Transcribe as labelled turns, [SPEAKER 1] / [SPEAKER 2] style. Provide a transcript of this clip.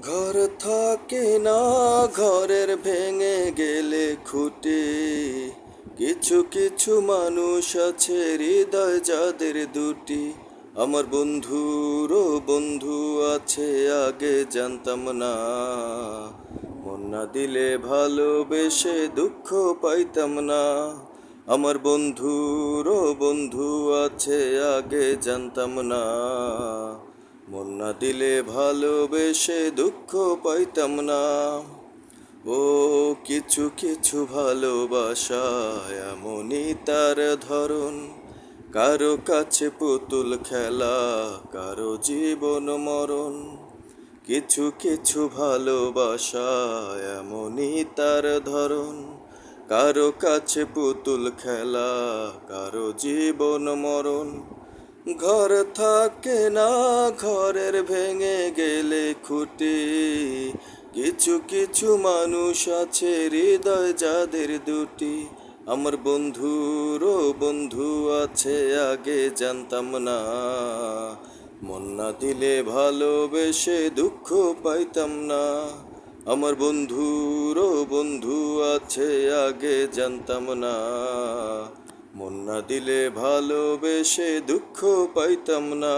[SPEAKER 1] ঘর থাকে না, ঘরের ভেঙে গেলে খুঁটি। কিছু কিছু মানুষ আছে হৃদয় যাদের দুটি। আমার বন্ধুরও বন্ধু আছে, আগে জানতাম না। মন না দিলে ভালোবেসে দুঃখ পাইতাম না। আমার বন্ধুরও বন্ধু আছে, আগে জানতাম না। মন না দিলে ভালোবেসে দুঃখ পাইতাম না। ও কিছু কিছু ভালোবাসা এমনই তার ধরন। কারো কাছে পুতুল খেলা, কারো জীবন মরণ। কিছু কিছু ভালোবাসা এমনই তার ধরন। কারো কাছে পুতুল খেলা, কারো জীবন মরণ। ঘর থাকে না, ঘরের ভেঙে গেলে খুঁটি। কিছু কিছু মানুষ আছে হৃদয় যাদের দুটি। আমার বন্ধুরও বন্ধু আছে, আগে জানতাম না। মন না দিলে ভালোবেসে দুঃখ পাইতাম না। আমার বন্ধুরও বন্ধু আছে, আগে জানতাম না। মন না দিলে ভালোবেসে দুঃখ পাইতাম না।